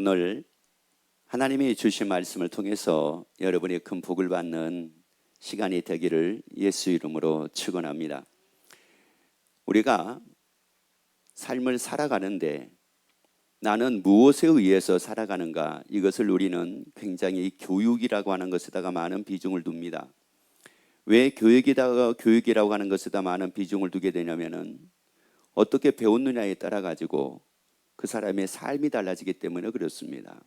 오늘 하나님이 주신 말씀을 통해서 여러분이 큰 복을 받는 시간이 되기를 예수 이름으로 축원합니다. 우리가 삶을 살아가는데 나는 무엇에 의해서 살아가는가, 이것을 우리는 굉장히 교육이라고 하는 것에다가 많은 비중을 둡니다. 왜 교육이라고 하는 것에다 많은 비중을 두게 되냐면은 어떻게 배웠느냐에 따라 가지고 그 사람의 삶이 달라지기 때문에 그렇습니다.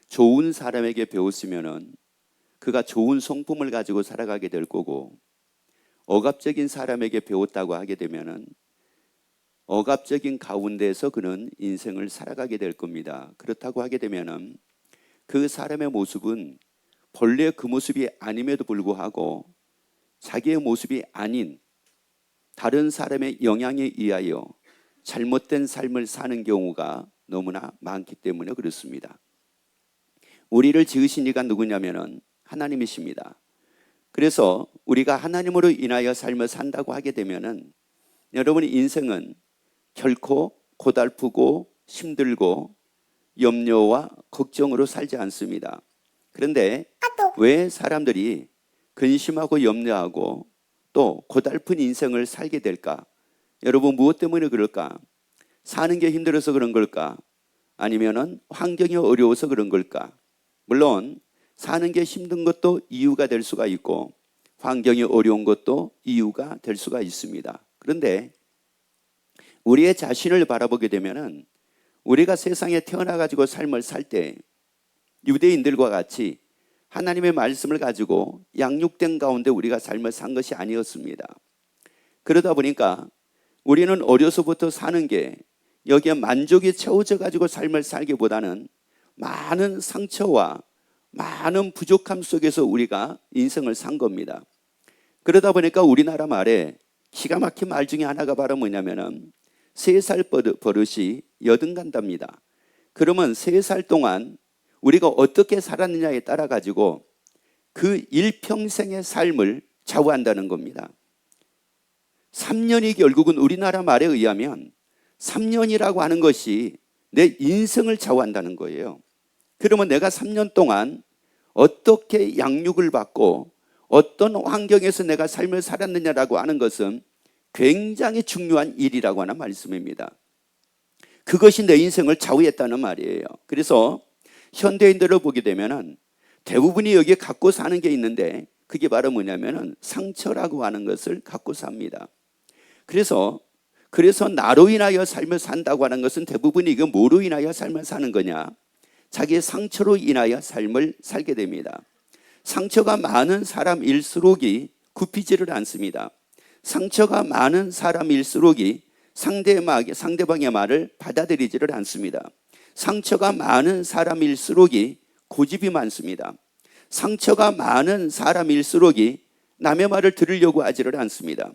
좋은 사람에게 배웠으면은 그가 좋은 성품을 가지고 살아가게 될 거고, 억압적인 사람에게 배웠다고 하게 되면은 억압적인 가운데서 그는 인생을 살아가게 될 겁니다. 그렇다고 하게 되면은 그 사람의 모습은 본래 그 모습이 아님에도 불구하고 자기의 모습이 아닌 다른 사람의 영향에 의하여 잘못된 삶을 사는 경우가 너무나 많기 때문에 그렇습니다. 우리를 지으신 이가 누구냐면은 하나님이십니다. 그래서 우리가 하나님으로 인하여 삶을 산다고 하게 되면은 여러분의 인생은 결코 고달프고 힘들고 염려와 걱정으로 살지 않습니다. 그런데 왜 사람들이 근심하고 염려하고 또 고달픈 인생을 살게 될까? 여러분, 무엇 때문에 그럴까? 사는 게 힘들어서 그런 걸까? 아니면은 환경이 어려워서 그런 걸까? 물론 사는 게 힘든 것도 이유가 될 수가 있고 환경이 어려운 것도 이유가 될 수가 있습니다. 그런데 우리의 자신을 바라보게 되면은 우리가 세상에 태어나 가지고 삶을 살 때 유대인들과 같이 하나님의 말씀을 가지고 양육된 가운데 우리가 삶을 산 것이 아니었습니다. 그러다 보니까 우리는 어려서부터 사는 게 여기에 만족이 채워져 가지고 삶을 살기보다는 많은 상처와 많은 부족함 속에서 우리가 인생을 산 겁니다. 그러다 보니까 우리나라 말에 기가 막힌 말 중에 하나가 바로 뭐냐면은 3살 버릇이 여든간답니다. 그러면 3살 동안 우리가 어떻게 살았느냐에 따라 가지고 그 일평생의 삶을 좌우한다는 겁니다. 3년이 결국은 우리나라 말에 의하면 3년이라고 하는 것이 내 인생을 좌우한다는 거예요. 그러면 내가 3년 동안 어떻게 양육을 받고 어떤 환경에서 내가 삶을 살았느냐라고 하는 것은 굉장히 중요한 일이라고 하는 말씀입니다. 그것이 내 인생을 좌우했다는 말이에요. 그래서 현대인들을 보게 되면은 대부분이 여기에 갖고 사는 게 있는데 그게 바로 뭐냐면은 상처라고 하는 것을 갖고 삽니다. 그래서 나로 인하여 삶을 산다고 하는 것은 대부분이 이거 뭐로 인하여 삶을 사는 거냐? 자기의 상처로 인하여 삶을 살게 됩니다. 상처가 많은 사람일수록이 굽히지를 않습니다. 상처가 많은 사람일수록이 상대방의 말을 받아들이지를 않습니다. 상처가 많은 사람일수록이 고집이 많습니다. 상처가 많은 사람일수록이 남의 말을 들으려고 하지를 않습니다.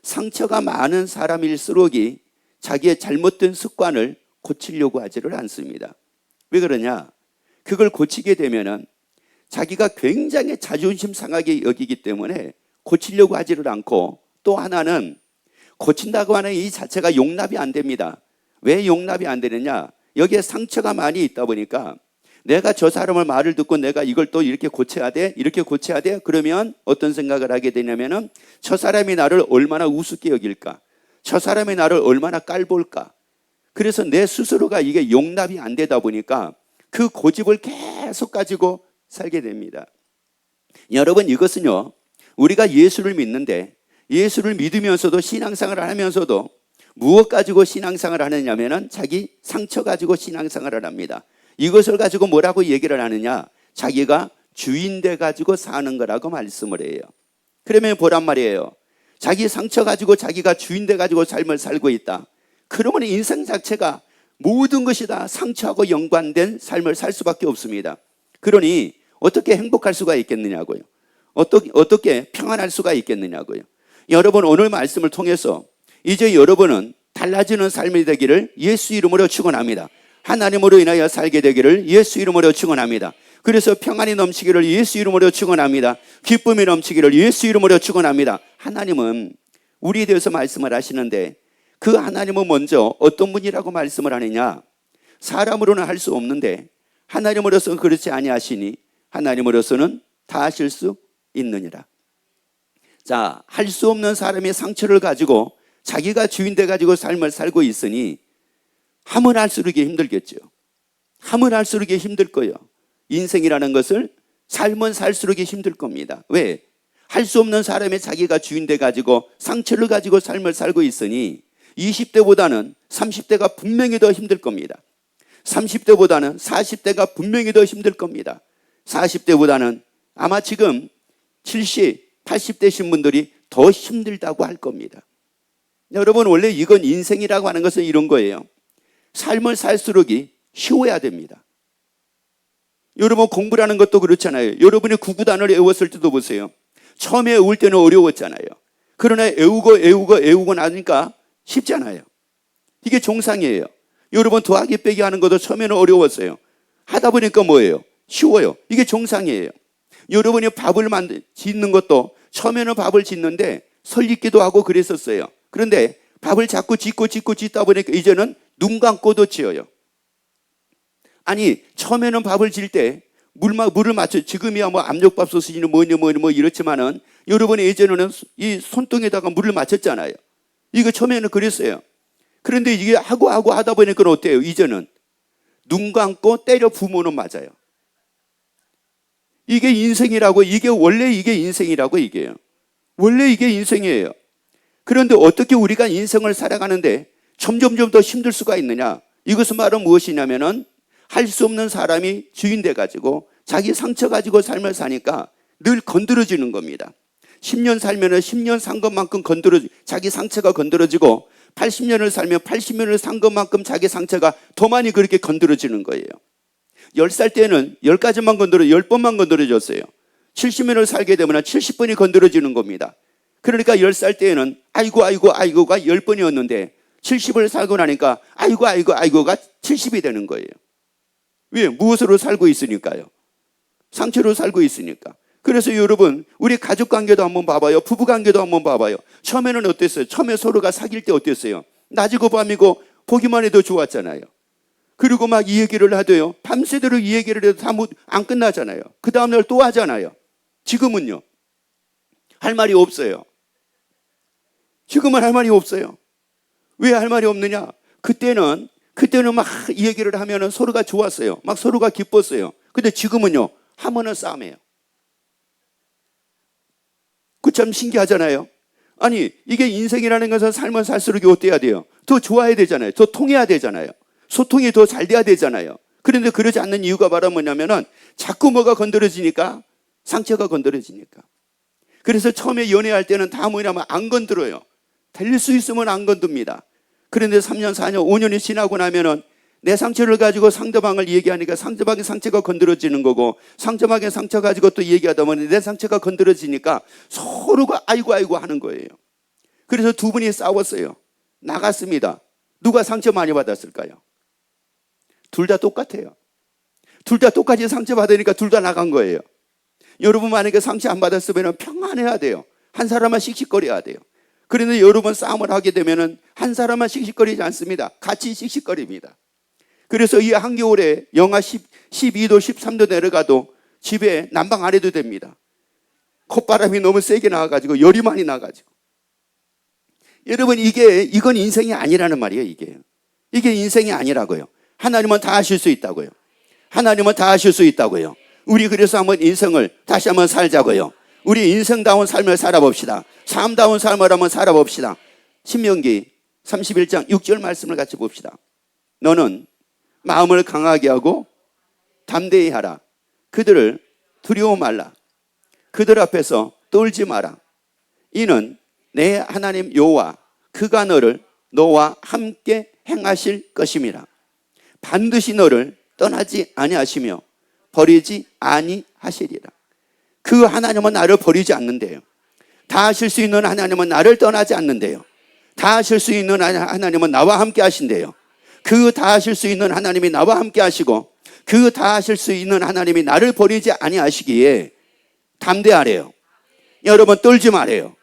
상처가 많은 사람일수록이 자기의 잘못된 습관을 고치려고 하지를 않습니다. 왜 그러냐? 그걸 고치게 되면은 자기가 굉장히 자존심 상하게 여기기 때문에 고치려고 하지를 않고, 또 하나는 고친다고 하는 이 자체가 용납이 안 됩니다. 왜 용납이 안 되느냐? 여기에 상처가 많이 있다 보니까 내가 저 사람의 말을 듣고 내가 이걸 또 이렇게 고쳐야 돼, 이렇게 고쳐야 돼, 그러면 어떤 생각을 하게 되냐면은 저 사람이 나를 얼마나 우습게 여길까? 저 사람이 나를 얼마나 깔볼까? 그래서 내 스스로가 이게 용납이 안 되다 보니까 그 고집을 계속 가지고 살게 됩니다. 여러분, 이것은요, 우리가 예수를 믿는데 예수를 믿으면서도 신앙생활을 하면서도 무엇 가지고 신앙생활을 하느냐면은 자기 상처 가지고 신앙생활을 합니다. 이것을 가지고 뭐라고 얘기를 하느냐? 자기가 주인 돼 가지고 사는 거라고 말씀을 해요. 그러면 보란 말이에요. 자기 상처 가지고 자기가 주인 돼 가지고 삶을 살고 있다. 그러면 인생 자체가 모든 것이 다 상처하고 연관된 삶을 살 수밖에 없습니다. 그러니 어떻게 행복할 수가 있겠느냐고요. 어떻게 평안할 수가 있겠느냐고요. 여러분, 오늘 말씀을 통해서 이제 여러분은 달라지는 삶이 되기를 예수 이름으로 축원합니다. 하나님으로 인하여 살게 되기를 예수 이름으로 축원합니다. 그래서 평안이 넘치기를 예수 이름으로 축원합니다. 기쁨이 넘치기를 예수 이름으로 축원합니다. 하나님은 우리에 대해서 말씀을 하시는데 그 하나님은 먼저 어떤 분이라고 말씀을 하느냐? 사람으로는 할 수 없는데 하나님으로서는 그렇지 아니하시니 하나님으로서는 다 하실 수 있느니라. 자, 할 수 없는 사람이 상처를 가지고 자기가 주인 돼 가지고 삶을 살고 있으니 하면 할수록 힘들겠죠. 하면 할수록 힘들 거예요. 인생이라는 것을 살면 살수록 힘들 겁니다. 왜? 할 수 없는 사람이 자기가 주인 돼 가지고 상처를 가지고 삶을 살고 있으니 20대보다는 30대가 분명히 더 힘들 겁니다. 30대보다는 40대가 분명히 더 힘들 겁니다. 40대보다는 아마 지금 70, 80대신 분들이 더 힘들다고 할 겁니다. 여러분, 원래 이건 인생이라고 하는 것은 이런 거예요. 삶을 살수록 쉬워야 됩니다. 여러분, 공부라는 것도 그렇잖아요. 여러분이 구구단을 외웠을 때도 보세요. 처음에 외울 때는 어려웠잖아요. 그러나 외우고 나니까 쉽잖아요. 이게 정상이에요. 여러분, 더하기 빼기 하는 것도 처음에는 어려웠어요. 하다 보니까 뭐예요? 쉬워요. 이게 정상이에요. 여러분이 밥을 짓는 것도 처음에는 밥을 짓는데 설익기도 하고 그랬었어요. 그런데 밥을 자꾸 짓다 보니까 이제는 눈 감고도 지어요. 아니, 처음에는 밥을 질 때 물을 맞춰, 지금이야 뭐 압력밥솥이니 뭐니 이렇지만은 여러분이 예전에는 이 손등에다가 물을 맞췄잖아요. 이거 처음에는 그랬어요. 그런데 이게 하고 하다 보니까 어때요? 이제는 눈 감고 때려 부으면 맞아요. 이게 인생이라고, 원래 이게 인생이라고, 이게요. 원래 이게 인생이에요. 그런데 어떻게 우리가 인생을 살아가는데 점점 더 힘들 수가 있느냐? 이것은 말은 무엇이냐면은 할 수 없는 사람이 주인 돼가지고 자기 상처 가지고 삶을 사니까 늘 건드려지는 겁니다. 10년 살면은 10년 산 것만큼 자기 상처가 건드려지고 80년을 살면 80년을 산 것만큼 자기 상처가 더 많이 그렇게 건드려지는 거예요. 10살 때는 10가지만 10번만 건드려졌어요. 70년을 살게 되면 70번이 건드려지는 겁니다. 그러니까 10살 때에는 아이고가 10번이었는데 70을 살고 나니까 아이고가 70이 되는 거예요. 왜? 무엇으로 살고 있으니까요. 상처로 살고 있으니까. 그래서 여러분, 우리 가족 관계도 한번 봐봐요. 부부 관계도 한번 봐봐요. 처음에는 어땠어요? 처음에 서로가 사귈 때 어땠어요? 낮이고 밤이고 보기만 해도 좋았잖아요. 그리고 막 이 얘기를 하대요. 밤새도록 이 얘기를 해도 다 안 끝나잖아요. 그 다음날 또 하잖아요. 지금은요? 할 말이 없어요. 지금은 할 말이 없어요. 왜 할 말이 없느냐? 그때는 막 이 얘기를 하면은 서로가 좋았어요. 막 서로가 기뻤어요. 근데 지금은요? 하면은 싸움이에요. 그 참 신기하잖아요. 아니, 이게 인생이라는 것은 삶을 살수록 어때야 돼요? 더 좋아야 되잖아요. 더 통해야 되잖아요. 소통이 더 잘 돼야 되잖아요. 그런데 그러지 않는 이유가 바로 뭐냐면은 자꾸 뭐가 건드려지니까, 상처가 건드려지니까. 그래서 처음에 연애할 때는 다 뭐냐면 안 건드려요. 될 수 있으면 안 건듭니다. 그런데 3년, 4년, 5년이 지나고 나면은 내 상처를 가지고 상대방을 얘기하니까 상대방의 상처가 건드려지는 거고, 상대방의 상처 가지고 또 얘기하다 보니 내 상처가 건드려지니까 서로가 아이고 하는 거예요. 그래서 두 분이 싸웠어요. 나갔습니다. 누가 상처 많이 받았을까요? 둘 다 똑같아요. 둘 다 똑같이 상처 받으니까 둘 다 나간 거예요. 여러분, 만약에 상처 안 받았으면 평안해야 돼요. 한 사람만 씩씩거려야 돼요. 그런데 여러분, 싸움을 하게 되면 한 사람만 씩씩거리지 않습니다. 같이 씩씩거립니다. 그래서 이 한겨울에 영하 12도, 13도 내려가도 집에 난방 안 해도 됩니다. 콧바람이 너무 세게 나와가지고 열이 많이 나가지고. 여러분, 이건 인생이 아니라는 말이에요. 이게 인생이 아니라고요. 하나님은 다 하실 수 있다고요. 하나님은 다 하실 수 있다고요. 우리 그래서 한번 인생을 다시 한번 살자고요. 우리 인생다운 삶을 살아봅시다. 삶다운 삶을 한번 살아봅시다. 신명기 31장 6절 말씀을 같이 봅시다. 너는 마음을 강하게 하고 담대히 하라. 그들을 두려워 말라. 그들 앞에서 떨지 마라. 이는 내 하나님 여호와 그가 너와 함께 행하실 것임이라. 반드시 너를 떠나지 아니하시며 버리지 아니하시리라. 그 하나님은 나를 버리지 않는데요. 다 하실 수 있는 하나님은 나를 떠나지 않는데요. 다 하실 수 있는 하나님은 나와 함께 하신대요. 그 다 하실 수 있는 하나님이 나와 함께 하시고 그 다 하실 수 있는 하나님이 나를 버리지 아니하시기에 담대하래요. 여러분, 떨지 말아요.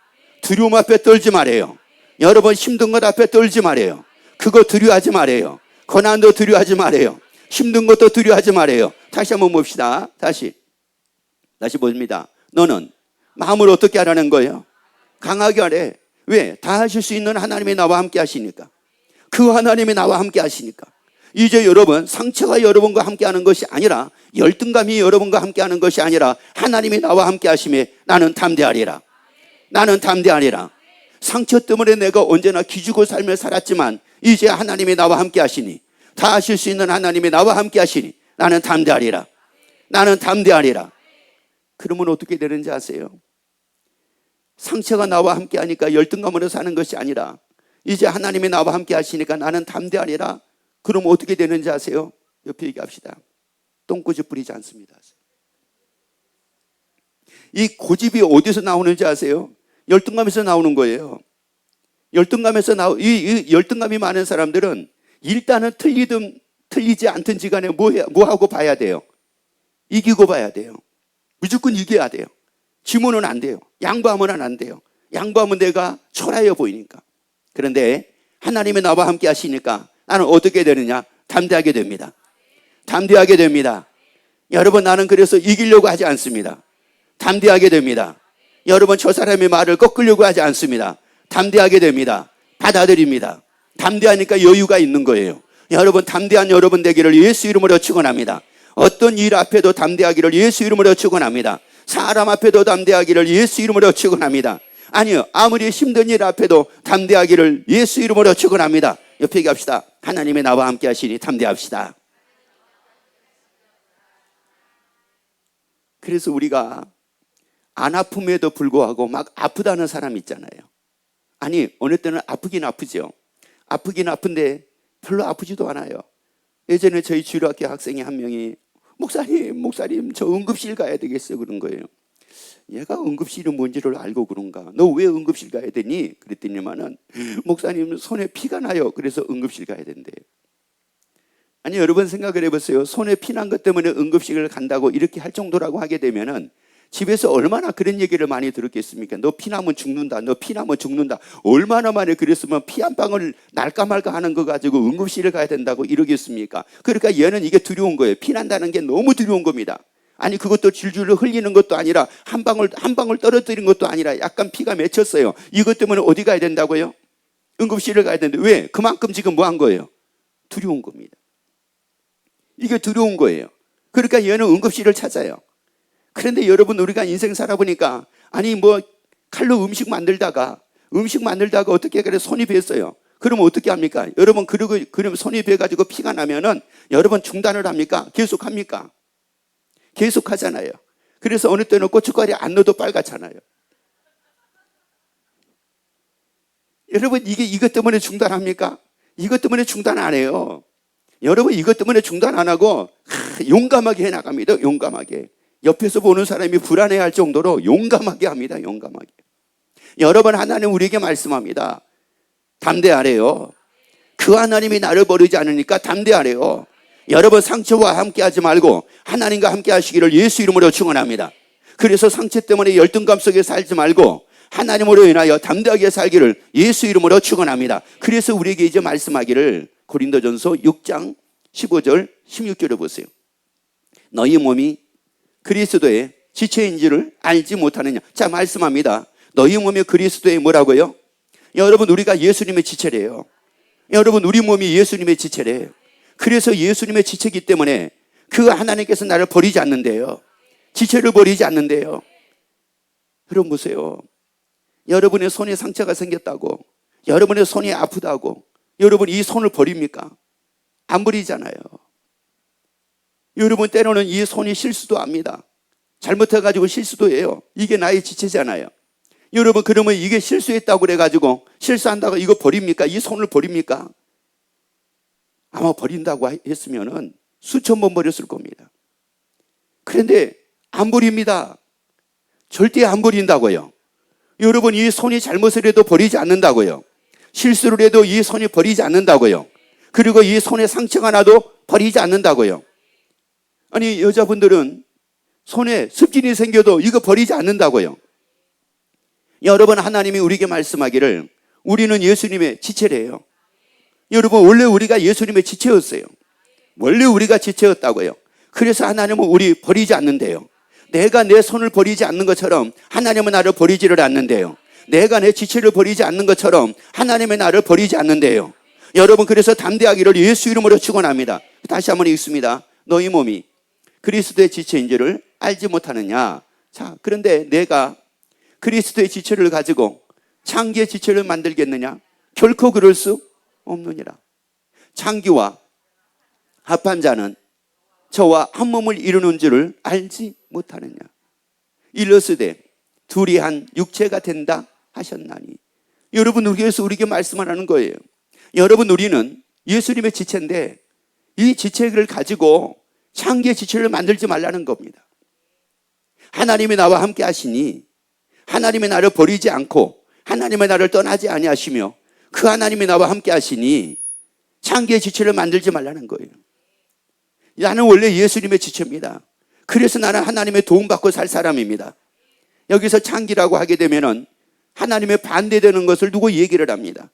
두려움 앞에 떨지 말아요. 여러분, 힘든 것 앞에 떨지 말아요. 그거 두려워하지 말아요. 고난도 두려워하지 말아요. 힘든 것도 두려워하지 말아요. 다시 한번 봅시다. 다시 봅니다. 너는 마음을 어떻게 하라는 거예요? 강하게 하래. 왜? 다 하실 수 있는 하나님이 나와 함께 하시니까. 그 하나님이 나와 함께 하시니까. 이제 여러분, 상처가 여러분과 함께 하는 것이 아니라, 열등감이 여러분과 함께 하는 것이 아니라, 하나님이 나와 함께 하심에 나는 담대하리라. 나는 담대하리라. 상처 때문에 내가 언제나 기죽어 삶을 살았지만 이제 하나님이 나와 함께 하시니, 다 하실 수 있는 하나님이 나와 함께 하시니 나는 담대하리라. 나는 담대하리라. 그러면 어떻게 되는지 아세요? 상처가 나와 함께 하니까 열등감으로 사는 것이 아니라 이제 하나님이 나와 함께 하시니까 나는 담대하리라. 그럼 어떻게 되는지 아세요? 옆에 얘기합시다. 똥꼬집 부리지 않습니다. 이 고집이 어디서 나오는지 아세요? 열등감에서 나오는 거예요. 이 열등감이 많은 사람들은 일단은 틀리든 틀리지 않든지 간에 뭐 하고 봐야 돼요? 이기고 봐야 돼요. 무조건 이겨야 돼요. 지면은 안 돼요. 양보하면 안 돼요. 양보하면 내가 초라해 보이니까. 그런데 하나님이 나와 함께 하시니까 나는 어떻게 되느냐? 담대하게 됩니다. 담대하게 됩니다. 여러분, 나는 그래서 이기려고 하지 않습니다. 담대하게 됩니다. 여러분, 저 사람의 말을 꺾으려고 하지 않습니다. 담대하게 됩니다. 받아들입니다. 담대하니까 여유가 있는 거예요. 여러분, 담대한 여러분 되기를 예수 이름으로 축원합니다. 어떤 일 앞에도 담대하기를 예수 이름으로 축원합니다. 사람 앞에도 담대하기를 예수 이름으로 축원합니다. 아니요, 아무리 힘든 일 앞에도 담대하기를 예수 이름으로 축원합니다. 옆에 얘기합시다. 하나님이 나와 함께 하시니 담대합시다. 그래서 우리가 안 아픔에도 불구하고 막 아프다는 사람 있잖아요. 아니, 어느 때는 아프긴 아프죠. 아프긴 아픈데 별로 아프지도 않아요. 예전에 저희 주일학교 학생이 한 명이 목사님 저 응급실 가야 되겠어요 그런 거예요. 얘가 응급실이 뭔지를 알고 그런가? 너 왜 응급실 가야 되니? 그랬더니만은 목사님 손에 피가 나요. 그래서 응급실 가야 된대요. 아니, 여러분 생각을 해보세요. 손에 피 난 것 때문에 응급실을 간다고 이렇게 할 정도라고 하게 되면은 집에서 얼마나 그런 얘기를 많이 들었겠습니까? 너 피나면 죽는다. 너 피나면 죽는다. 얼마나 많이 그랬으면 피 한 방울 날까 말까 하는 거 가지고 응급실을 가야 된다고 이러겠습니까? 그러니까 얘는 이게 두려운 거예요. 피난다는 게 너무 두려운 겁니다. 아니, 그것도 줄줄 흘리는 것도 아니라 한 방울 떨어뜨린 것도 아니라 약간 피가 맺혔어요. 이것 때문에 어디 가야 된다고요? 응급실을 가야 되는데 왜? 그만큼 지금 뭐 한 거예요? 두려운 겁니다. 이게 두려운 거예요. 그러니까 얘는 응급실을 찾아요. 그런데 여러분, 우리가 인생 살아보니까 아니 뭐 칼로 음식 만들다가 어떻게 그래 손이 베었어요. 그러면 어떻게 합니까? 여러분, 그러면 손이 베어가지고 피가 나면은 여러분 중단을 합니까? 계속 합니까? 계속 하잖아요. 그래서 어느 때는 고춧가루 안 넣어도 빨갛잖아요. 여러분, 이것 때문에 중단합니까? 이것 때문에 중단 안 해요. 여러분, 이것 때문에 중단 안 하고 용감하게 해나갑니다. 용감하게. 옆에서 보는 사람이 불안해할 정도로 용감하게 합니다. 용감하게. 여러분, 하나님 우리에게 말씀합니다. 담대하래요. 그 하나님이 나를 버리지 않으니까 담대하래요. 여러분, 상처와 함께 하지 말고 하나님과 함께 하시기를 예수 이름으로 축원합니다. 그래서 상처 때문에 열등감 속에 살지 말고 하나님으로 인하여 담대하게 살기를 예수 이름으로 축원합니다. 그래서 우리에게 이제 말씀하기를 고린도전서 6장 15절 16절을 보세요. 너희 몸이 그리스도의 지체인 줄을 알지 못하느냐. 자, 말씀합니다. 너희 몸이 그리스도의 뭐라고요? 여러분, 우리가 예수님의 지체래요. 여러분, 우리 몸이 예수님의 지체래요. 그래서 예수님의 지체이기 때문에 그 하나님께서 나를 버리지 않는데요. 지체를 버리지 않는데요. 여러분 보세요. 여러분의 손에 상처가 생겼다고, 여러분의 손이 아프다고 여러분 이 손을 버립니까? 안 버리잖아요. 여러분, 때로는 이 손이 실수도 합니다. 잘못해가지고 실수도 해요. 이게 나의 지체잖아요. 여러분, 그러면 이게 실수했다고 그래가지고 실수한다고 이거 버립니까? 이 손을 버립니까? 아마 버린다고 했으면은 수천 번 버렸을 겁니다. 그런데 안 버립니다. 절대 안 버린다고요. 여러분, 이 손이 잘못을 해도 버리지 않는다고요. 실수를 해도 이 손이 버리지 않는다고요. 그리고 이 손에 상처가 나도 버리지 않는다고요. 아니, 여자분들은 손에 습진이 생겨도 이거 버리지 않는다고요. 여러분, 하나님이 우리에게 말씀하기를 우리는 예수님의 지체래요. 여러분, 원래 우리가 예수님의 지체였어요. 원래 우리가 지체였다고요. 그래서 하나님은 우리 버리지 않는데요. 내가 내 손을 버리지 않는 것처럼 하나님은 나를 버리지를 않는데요. 내가 내 지체를 버리지 않는 것처럼 하나님의 나를 버리지 않는데요. 여러분, 그래서 담대하기를 예수 이름으로 축원합니다. 다시 한번 읽습니다. 너희 몸이 그리스도의 지체인 줄을 알지 못하느냐. 자, 그런데 내가 그리스도의 지체를 가지고 창기의 지체를 만들겠느냐? 결코 그럴 수 없느니라. 창기와 합한 자는 저와 한 몸을 이루는 줄을 알지 못하느냐. 일러스되 둘이 한 육체가 된다 하셨나니. 여러분, 여기에서 우리에게 말씀을 하는 거예요. 여러분, 우리는 예수님의 지체인데 이 지체를 가지고 창기의 지체를 만들지 말라는 겁니다. 하나님이 나와 함께 하시니 하나님의 나를 버리지 않고 하나님의 나를 떠나지 아니하시며 그 하나님이 나와 함께 하시니 창기의 지체를 만들지 말라는 거예요. 나는 원래 예수님의 지체입니다. 그래서 나는 하나님의 도움받고 살 사람입니다. 여기서 창기라고 하게 되면은 하나님의 반대되는 것을 두고 얘기를 합니다.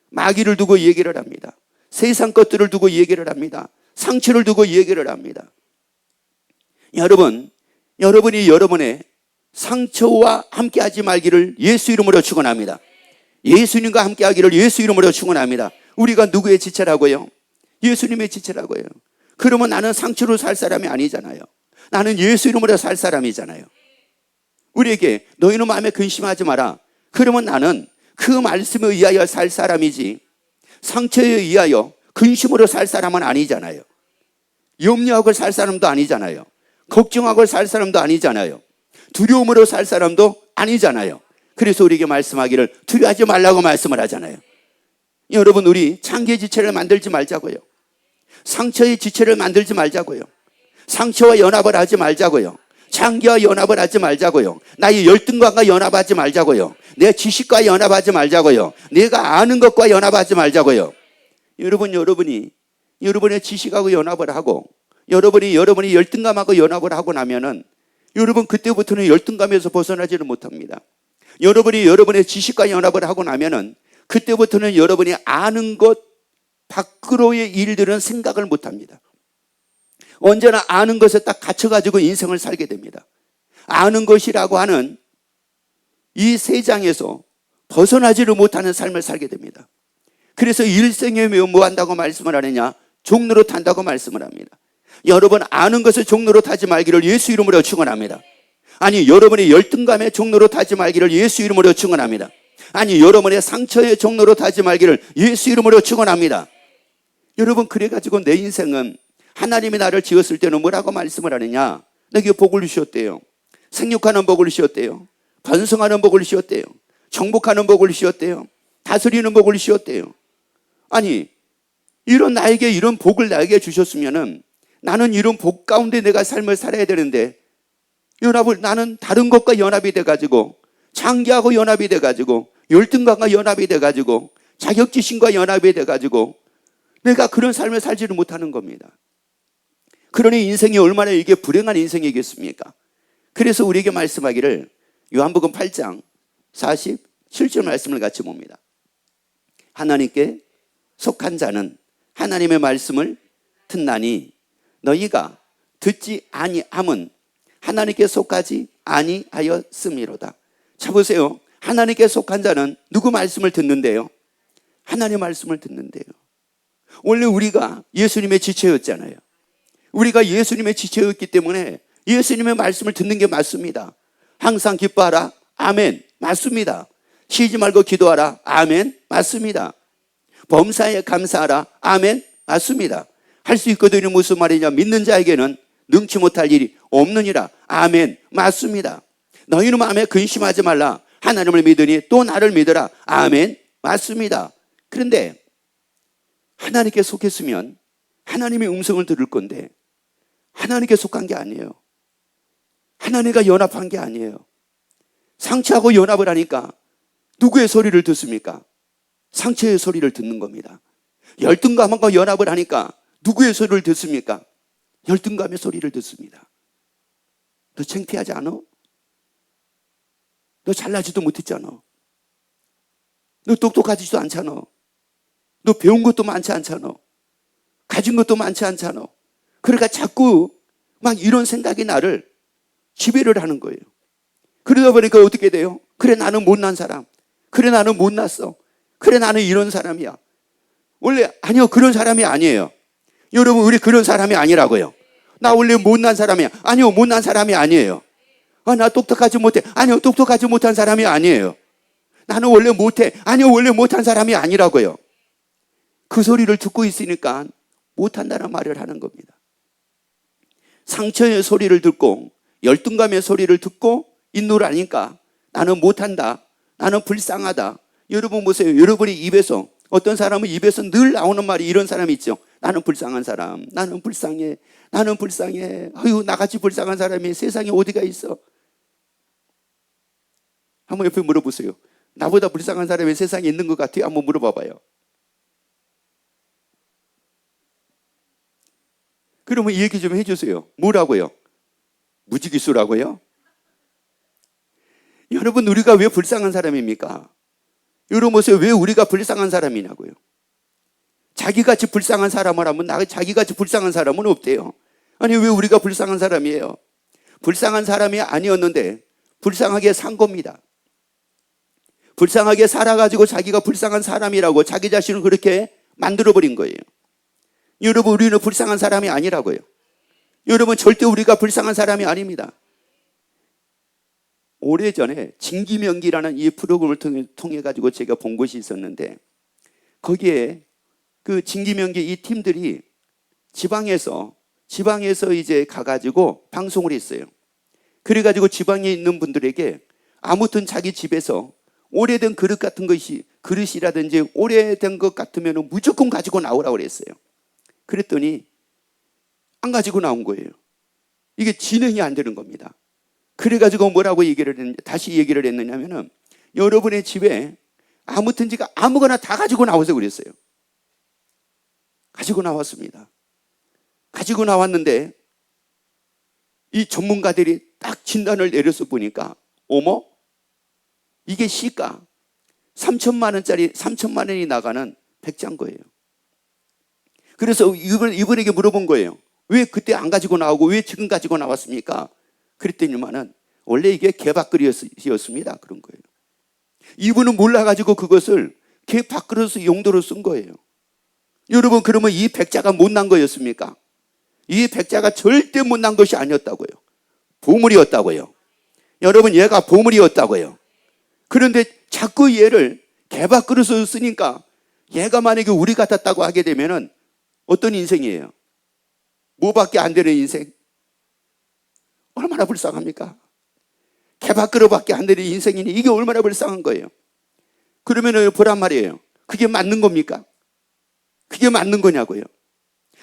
마귀를 두고 얘기를 합니다. 세상 것들을 두고 얘기를 합니다. 상처를 두고 얘기를 합니다. 여러분이 여러분의 상처와 함께하지 말기를 예수 이름으로 축원합니다. 예수님과 함께하기를 예수 이름으로 축원합니다. 우리가 누구의 지체라고요? 예수님의 지체라고요. 그러면 나는 상처로 살 사람이 아니잖아요. 나는 예수 이름으로 살 사람이잖아요. 우리에게 너희는 마음에 근심하지 마라. 그러면 나는 그 말씀에 의하여 살 사람이지 상처에 의하여 근심으로 살 사람은 아니잖아요. 염려하고 살 사람도 아니잖아요. 걱정하고 살 사람도 아니잖아요. 두려움으로 살 사람도 아니잖아요. 그래서 우리에게 말씀하기를 두려워하지 말라고 말씀을 하잖아요. 여러분, 우리 창기의 지체를 만들지 말자고요. 상처의 지체를 만들지 말자고요. 상처와 연합을 하지 말자고요. 창기와 연합을 하지 말자고요. 나의 열등감과 연합하지 말자고요. 내 지식과 연합하지 말자고요. 내가 아는 것과 연합하지 말자고요. 여러분이 여러분의 지식하고 연합을 하고 여러분이 열등감하고 연합을 하고 나면은 여러분 그때부터는 열등감에서 벗어나지는 못합니다. 여러분이 여러분의 지식과 연합을 하고 나면은 그때부터는 여러분이 아는 것 밖으로의 일들은 생각을 못합니다. 언제나 아는 것에 딱 갇혀가지고 인생을 살게 됩니다. 아는 것이라고 하는 이 세상에서 벗어나지를 못하는 삶을 살게 됩니다. 그래서 일생에 뭐 한다고 말씀을 하느냐? 종로로 탄다고 말씀을 합니다. 여러분, 아는 것을 종로로 타지 말기를 예수 이름으로 축원합니다. 아니, 여러분의 열등감의 종로로 타지 말기를 예수 이름으로 축원합니다. 아니, 여러분의 상처의 종로로 타지 말기를 예수 이름으로 축원합니다. 여러분, 그래가지고 내 인생은 하나님이 나를 지었을 때는 뭐라고 말씀을 하느냐? 내게 복을 주셨대요. 생육하는 복을 주셨대요. 번성하는 복을 주셨대요. 정복하는 복을 주셨대요. 다스리는 복을 주셨대요. 아니, 이런 나에게 이런 복을 나에게 주셨으면은 나는 이런 복 가운데 내가 삶을 살아야 되는데 나는 다른 것과 연합이 돼가지고 창기하고 연합이 돼가지고 열등감과 연합이 돼가지고 자격지심과 연합이 돼가지고 내가 그런 삶을 살지를 못하는 겁니다. 그러니 인생이 얼마나 이게 불행한 인생이겠습니까? 그래서 우리에게 말씀하기를 요한복음 8장 47절 말씀을 같이 봅니다. 하나님께 속한 자는 하나님의 말씀을 듣나니 너희가 듣지 아니함은 하나님께 속하지 아니하였음이로다. 자, 보세요. 하나님께 속한 자는 누구 말씀을 듣는데요? 하나님의 말씀을 듣는데요. 원래 우리가 예수님의 지체였잖아요. 우리가 예수님의 지체였기 때문에 예수님의 말씀을 듣는 게 맞습니다. 항상 기뻐하라. 아멘. 맞습니다. 쉬지 말고 기도하라. 아멘. 맞습니다. 범사에 감사하라. 아멘. 맞습니다. 할 수 있거든요. 무슨 말이냐? 믿는 자에게는 능치 못할 일이 없느니라. 아멘. 맞습니다. 너희는 마음에 근심하지 말라. 하나님을 믿으니 또 나를 믿으라. 아멘. 맞습니다. 그런데 하나님께 속했으면 하나님의 음성을 들을 건데 하나님께 속한 게 아니에요. 하나님과 연합한 게 아니에요. 상처하고 연합을 하니까 누구의 소리를 듣습니까? 상처의 소리를 듣는 겁니다. 열등감과 연합을 하니까 누구의 소리를 듣습니까? 열등감의 소리를 듣습니다. 너 창피하지 않아? 너 잘나지도 못했잖아. 너 똑똑하지도 않잖아. 너 배운 것도 많지 않잖아. 가진 것도 많지 않잖아. 그러니까 자꾸 막 이런 생각이 나를 지배를 하는 거예요. 그러다 보니까 어떻게 돼요? 그래, 나는 못난 사람. 그래, 나는 못났어. 그래, 나는 이런 사람이야. 원래 아니요, 그런 사람이 아니에요. 여러분, 우리 그런 사람이 아니라고요. 나 원래 못난 사람이야. 아니요, 못난 사람이 아니에요. 나 똑똑하지 못해. 아니요, 똑똑하지 못한 사람이 아니에요. 나는 원래 못해. 아니요, 원래 못한 사람이 아니라고요. 그 소리를 듣고 있으니까 못한다는 말을 하는 겁니다. 상처의 소리를 듣고 열등감의 소리를 듣고 인노를 하니까 나는 못한다. 나는 불쌍하다. 여러분 보세요. 여러분이 입에서, 어떤 사람은 입에서 늘 나오는 말이 이런 사람이 있죠. 나는 불쌍한 사람. 나는 불쌍해. 나는 불쌍해. 아유, 나같이 불쌍한 사람이 세상에 어디가 있어. 한번 옆에 물어보세요. 나보다 불쌍한 사람이 세상에 있는 것 같아요? 한번 물어봐봐요. 그러면 이 얘기 좀 해주세요. 뭐라고요? 무지기수라고요? 여러분, 우리가 왜 불쌍한 사람입니까? 여러분 보세요. 왜 우리가 불쌍한 사람이냐고요? 자기같이 불쌍한 사람을 하면 자기같이 불쌍한 사람은 없대요. 아니, 왜 우리가 불쌍한 사람이에요? 불쌍한 사람이 아니었는데 불쌍하게 산 겁니다. 불쌍하게 살아가지고 자기가 불쌍한 사람이라고 자기 자신을 그렇게 만들어버린 거예요. 여러분, 우리는 불쌍한 사람이 아니라고요. 여러분, 절대 우리가 불쌍한 사람이 아닙니다. 오래전에 진기명기라는 이 프로그램을 통해 가지고 제가 본 곳이 있었는데, 거기에 그 진기명기 이 팀들이 지방에서 이제 가가지고 방송을 했어요. 그래가지고 지방에 있는 분들에게 아무튼 자기 집에서 오래된 그릇 같은 것이, 그릇이라든지 오래된 것 같으면 무조건 가지고 나오라고 그랬어요. 그랬더니 안 가지고 나온 거예요. 이게 진행이 안 되는 겁니다. 그래가지고 뭐라고 다시 얘기를 했느냐면은, 여러분의 집에 아무튼지가 아무거나 다 가지고 나오세요 그랬어요. 가지고 나왔습니다. 가지고 나왔는데 이 전문가들이 딱 진단을 내려서 보니까, 어머, 이게 시가 3천만 원이 나가는 백장 거예요. 그래서 이분에게 물어본 거예요. 왜 그때 안 가지고 나오고 왜 지금 가지고 나왔습니까? 그랬더니만은 원래 이게 개밥그릇이었습니다. 그런 거예요. 이분은 몰라가지고 그것을 개밥그릇 용도로 쓴 거예요. 여러분, 그러면 이 백자가 못난 거였습니까? 이 백자가 절대 못난 것이 아니었다고요. 보물이었다고요. 여러분, 얘가 보물이었다고요. 그런데 자꾸 얘를 개밥그릇으로 쓰니까 얘가 만약에 우리 같았다고 하게 되면은 어떤 인생이에요? 뭐밖에 안 되는 인생? 얼마나 불쌍합니까? 개밥그릇밖에 안 되는 인생이니 이게 얼마나 불쌍한 거예요. 그러면은 보란 말이에요. 그게 맞는 겁니까? 그게 맞는 거냐고요.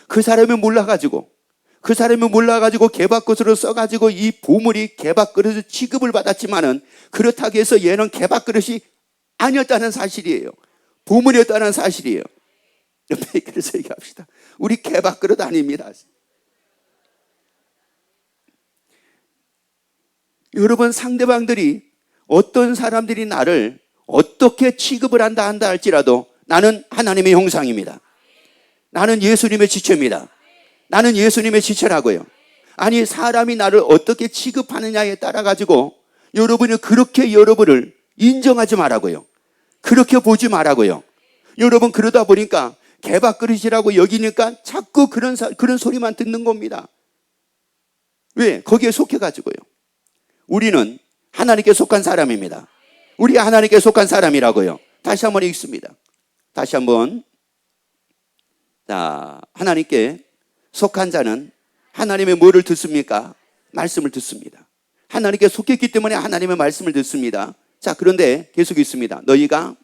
그 사람이 몰라가지고 개밥그릇으로 써가지고 이 보물이 개밥그릇 취급을 받았지만은, 그렇다고 해서 얘는 개밥그릇이 아니었다는 사실이에요. 보물이었다는 사실이에요. 옆에 그래서 얘기합시다. 우리 개밥그릇 아닙니다. 여러분, 상대방들이, 어떤 사람들이 나를 어떻게 취급을 한다 할지라도 나는 하나님의 형상입니다. 나는 예수님의 지체입니다. 나는 예수님의 지체라고요. 아니, 사람이 나를 어떻게 취급하느냐에 따라 가지고 여러분이 그렇게 여러분을 인정하지 말라고요. 그렇게 보지 말라고요. 여러분, 그러다 보니까 개밥그릇이라고 여기니까 자꾸 그런 소리만 듣는 겁니다. 왜? 거기에 속해가지고요. 우리는 하나님께 속한 사람입니다. 우리 하나님께 속한 사람이라고요. 다시 한번 읽습니다. 다시 한번. 자, 하나님께 속한 자는 하나님의 뭐를 듣습니까? 말씀을 듣습니다. 하나님께 속했기 때문에 하나님의 말씀을 듣습니다. 자, 그런데 계속 있습니다. 너희가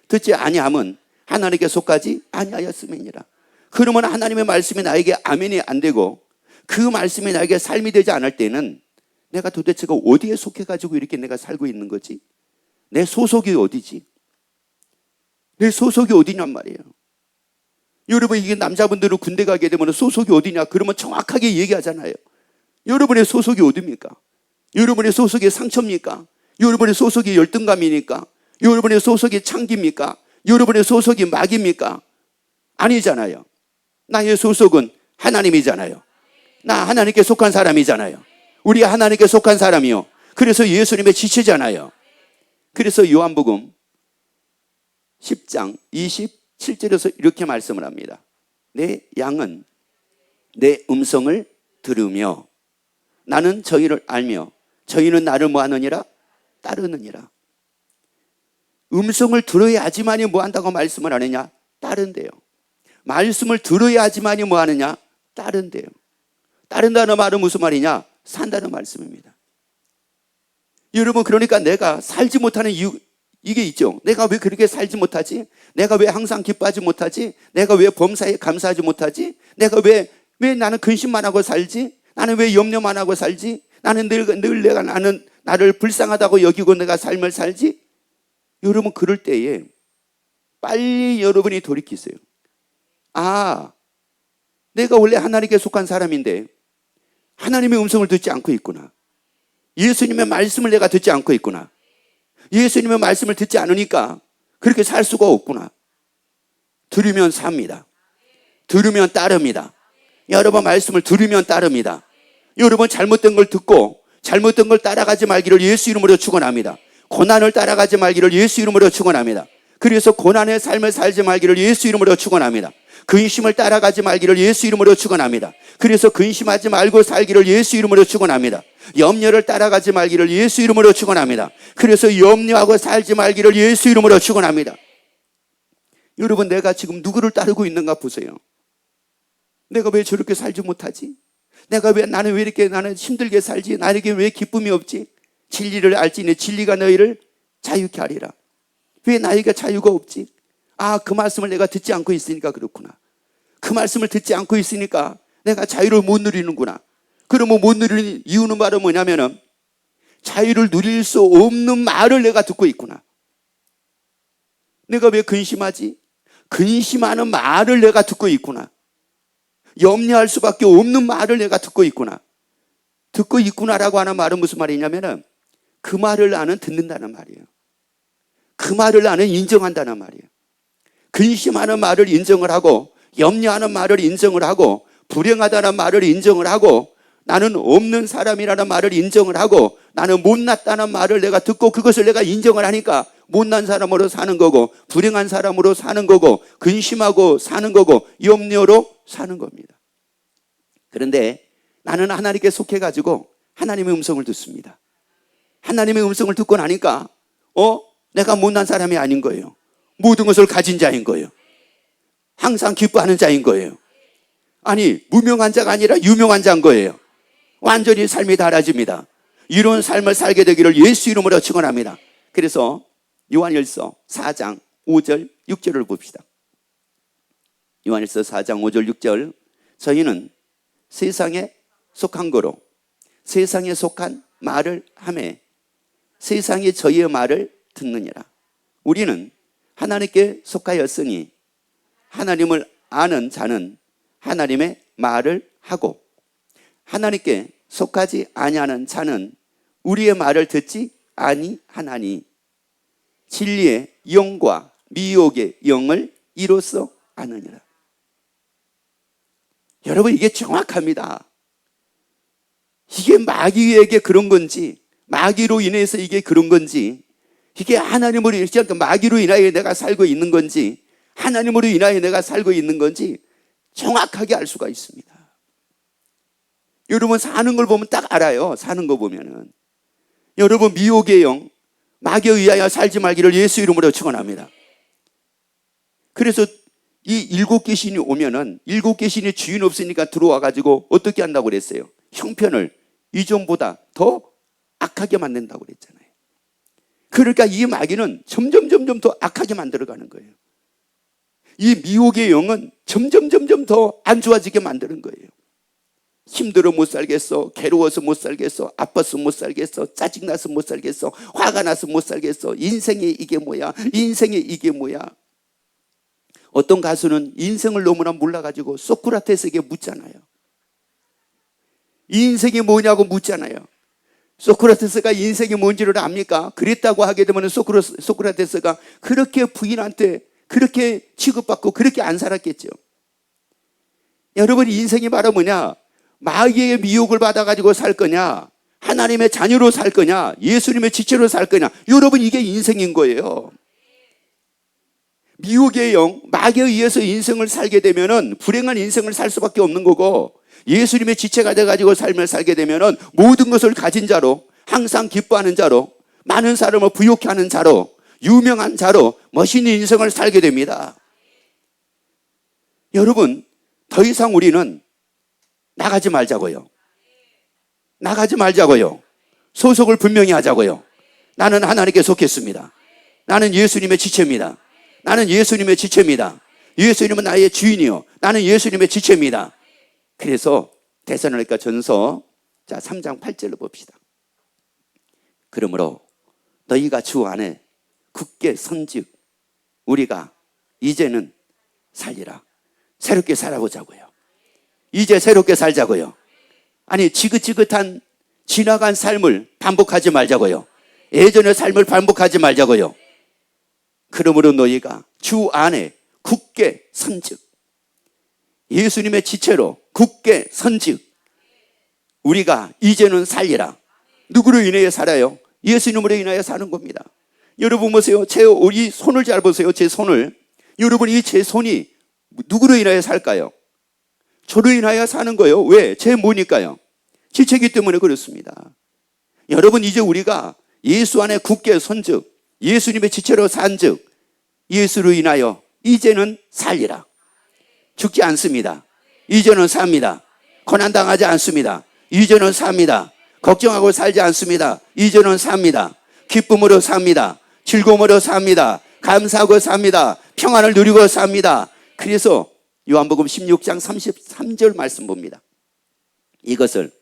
듣지 아니함은 하나님께 속하지 아니하였음이니라. 그러면 하나님의 말씀이 나에게 아멘이 안 되고 그 말씀이 나에게 삶이 되지 않을 때는 내가 도대체가 어디에 속해가지고 이렇게 내가 살고 있는 거지? 내 소속이 어디지? 내 소속이 어디냔 말이에요. 여러분, 이게 남자분들은 군대 가게 되면 소속이 어디냐? 그러면 정확하게 얘기하잖아요. 여러분의 소속이 어디입니까? 여러분의 소속이 상처입니까? 여러분의 소속이 열등감이니까? 여러분의 소속이 창기입니까? 여러분의 소속이 마귀입니까? 아니잖아요. 나의 소속은 하나님이잖아요. 나 하나님께 속한 사람이잖아요. 우리가 하나님께 속한 사람이요. 그래서 예수님의 지체잖아요. 그래서 요한복음 10장 27절에서 이렇게 말씀을 합니다. 내 양은 내 음성을 들으며 나는 저희를 알며 저희는 나를 뭐하느니라? 따르느니라. 음성을 들어야지만이 뭐한다고 말씀을 하느냐? 따른대요. 말씀을 들어야지만이 뭐하느냐? 따른대요. 따른다는 말은 무슨 말이냐? 산다는 말씀입니다. 여러분, 그러니까 내가 살지 못하는 이유, 이게 있죠. 내가 왜 그렇게 살지 못하지? 내가 왜 항상 기뻐하지 못하지? 내가 왜 범사에 감사하지 못하지? 내가 왜 나는 근심만 하고 살지? 나는 왜 염려만 하고 살지? 나는 늘 내가 나를 불쌍하다고 여기고 내가 삶을 살지? 여러분, 그럴 때에 빨리 여러분이 돌이키세요. 아, 내가 원래 하나님께 속한 사람인데 하나님의 음성을 듣지 않고 있구나. 예수님의 말씀을 내가 듣지 않고 있구나. 예수님의 말씀을 듣지 않으니까 그렇게 살 수가 없구나. 들으면 삽니다. 들으면 따릅니다. 여러분, 말씀을 들으면 따릅니다. 여러분, 잘못된 걸 듣고 잘못된 걸 따라가지 말기를 예수 이름으로 축원합니다. 고난을 따라가지 말기를 예수 이름으로 축원합니다. 그래서 고난의 삶을 살지 말기를 예수 이름으로 축원합니다. 근심을 따라가지 말기를 예수 이름으로 축원합니다. 그래서 근심하지 말고 살기를 예수 이름으로 축원합니다. 염려를 따라가지 말기를 예수 이름으로 축원합니다. 그래서 염려하고 살지 말기를 예수 이름으로 축원합니다. 여러분, 내가 지금 누구를 따르고 있는가 보세요. 내가 왜 저렇게 살지 못하지? 나는 왜 이렇게 나는 힘들게 살지? 나에게 왜 기쁨이 없지? 진리를 알지니 진리가 너희를 자유케 하리라. 왜 나에게 자유가 없지? 아, 그 말씀을 내가 듣지 않고 있으니까 그렇구나. 그 말씀을 듣지 않고 있으니까 내가 자유를 못 누리는구나. 그러면 못 누리는 이유는 바로 뭐냐면은 자유를 누릴 수 없는 말을 내가 듣고 있구나. 내가 왜 근심하지? 근심하는 말을 내가 듣고 있구나. 염려할 수밖에 없는 말을 내가 듣고 있구나. 듣고 있구나라고 하는 말은 무슨 말이냐면은 그 말을 나는 듣는다는 말이에요. 그 말을 나는 인정한다는 말이에요. 근심하는 말을 인정을 하고 염려하는 말을 인정을 하고 불행하다는 말을 인정을 하고 나는 없는 사람이라는 말을 인정을 하고 나는 못났다는 말을 내가 듣고 그것을 내가 인정을 하니까 못난 사람으로 사는 거고 불행한 사람으로 사는 거고 근심하고 사는 거고 염려로 사는 겁니다. 그런데 나는 하나님께 속해가지고 하나님의 음성을 듣습니다. 하나님의 음성을 듣고 나니까 내가 못난 사람이 아닌 거예요. 모든 것을 가진 자인 거예요. 항상 기뻐하는 자인 거예요. 아니, 무명한 자가 아니라 유명한 자인 거예요. 완전히 삶이 달라집니다. 이런 삶을 살게 되기를 예수 이름으로 축원합니다. 그래서 요한일서 4장 5절 6절을 봅시다. 요한일서 4장 5절 6절 저희는 세상에 속한 거로 세상에 속한 말을 하매 세상이 저희의 말을 듣느니라. 우리는 하나님께 속하였으니 하나님을 아는 자는 하나님의 말을 하고 하나님께 속하지 아니하는 자는 우리의 말을 듣지 아니하나니 진리의 영과 미혹의 영을 이로써 아느니라. 여러분, 이게 정확합니다. 이게 마귀에게 그런 건지 마귀로 인해서 이게 그런 건지 이게 하나님으로 인해서 마귀로 인하여 내가 살고 있는 건지 하나님으로 인하여 내가 살고 있는 건지 정확하게 알 수가 있습니다. 여러분, 사는 걸 보면 딱 알아요. 사는 거 보면은. 여러분, 미혹의 영, 마귀에 의하여 살지 말기를 예수 이름으로 축원합니다. 그래서 이 7귀신이 오면은 7귀신이 주인 없으니까 들어와가지고 어떻게 한다고 그랬어요? 형편을 이전보다 더 악하게 만든다고 그랬잖아요. 그러니까 이 마귀는 점점 더 악하게 만들어가는 거예요. 이 미혹의 영은 점점 더 안 좋아지게 만드는 거예요. 힘들어 못 살겠어, 괴로워서 못 살겠어, 아파서 못 살겠어, 짜증나서 못 살겠어, 화가 나서 못 살겠어, 인생이 이게 뭐야, 인생이 이게 뭐야. 어떤 가수는 인생을 너무나 몰라가지고 소크라테스에게 묻잖아요. 인생이 뭐냐고 묻잖아요. 소크라테스가 인생이 뭔지를 압니까? 그랬다고 하게 되면 소크라테스가 그렇게 부인한테 그렇게 취급받고 그렇게 안 살았겠죠. 여러분, 인생이 바로 뭐냐? 마귀의 미혹을 받아가지고 살 거냐? 하나님의 자녀로 살 거냐? 예수님의 지체로 살 거냐? 여러분, 이게 인생인 거예요. 미혹의 영, 마귀에 의해서 인생을 살게 되면은 불행한 인생을 살 수밖에 없는 거고, 예수님의 지체가 돼가지고 삶을 살게 되면은 모든 것을 가진 자로, 항상 기뻐하는 자로, 많은 사람을 부욕해 하는 자로, 유명한 자로 멋있는 인생을 살게 됩니다. 여러분, 더 이상 우리는 나가지 말자고요. 나가지 말자고요. 소속을 분명히 하자고요. 나는 하나님께 속했습니다. 나는 예수님의 지체입니다. 나는 예수님의 지체입니다. 예수님은 나의 주인이요, 나는 예수님의 지체입니다. 그래서 데살로니가 전서 3장 8절로 봅시다. 그러므로 너희가 주 안에 굳게 선즉 우리가 이제는 살리라. 새롭게 살아보자고요. 이제 새롭게 살자고요. 아니, 지긋지긋한 지나간 삶을 반복하지 말자고요. 예전의 삶을 반복하지 말자고요. 그러므로 너희가 주 안에 굳게 선즉, 예수님의 지체로 굳게 선즉 우리가 이제는 살리라. 누구로 인하여 살아요? 예수님으로 인하여 사는 겁니다. 여러분 보세요. 이 손을 잘 보세요. 제 손을. 여러분, 이 제 손이 누구로 인하여 살까요? 저로 인하여 사는 거예요. 왜? 제 뭐니까요? 지체이기 때문에 그렇습니다. 여러분, 이제 우리가 예수 안에 굳게 선즉, 예수님의 지체로 산즉 예수로 인하여 이제는 살리라. 죽지 않습니다. 이제는 삽니다. 고난당하지 않습니다. 이제는 삽니다. 걱정하고 살지 않습니다. 이제는 삽니다. 기쁨으로 삽니다. 즐거움으로 삽니다. 감사하고 삽니다. 평안을 누리고 삽니다. 그래서 요한복음 16장 33절 말씀 봅니다. 이것을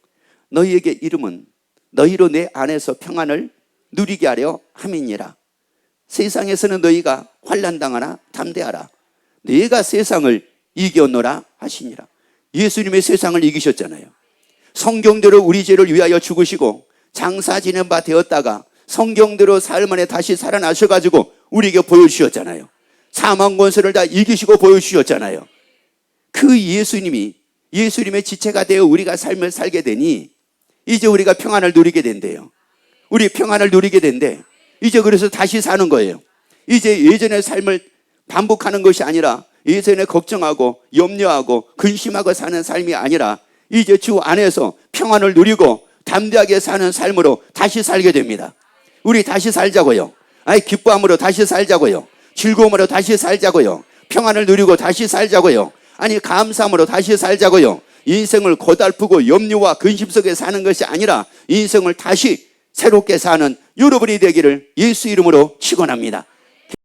너희에게 이름은 너희로 내 안에서 평안을 누리게 하려 함이니라. 세상에서는 너희가 환난당하나 담대하라. 너희가 세상을 이겨노라 하시니라. 예수님의 세상을 이기셨잖아요. 성경대로 우리 죄를 위하여 죽으시고 장사 지낸 바 되었다가 성경대로 사흘 만에 다시 살아나셔가지고 우리에게 보여주셨잖아요. 사망 권세를 다 이기시고 보여주셨잖아요. 그 예수님이 예수님의 지체가 되어 우리가 삶을 살게 되니 이제 우리가 평안을 누리게 된대요. 우리 평안을 누리게 된대. 이제 그래서 다시 사는 거예요. 이제 예전의 삶을 반복하는 것이 아니라, 예전에 걱정하고 염려하고 근심하고 사는 삶이 아니라 이제 주 안에서 평안을 누리고 담대하게 사는 삶으로 다시 살게 됩니다. 우리 다시 살자고요. 기뻐함으로 다시 살자고요. 즐거움으로 다시 살자고요. 평안을 누리고 다시 살자고요. 감사함으로 다시 살자고요. 인생을 고달프고 염려와 근심 속에 사는 것이 아니라 인생을 다시 새롭게 사는 여러분이 되기를 예수 이름으로 축원합니다.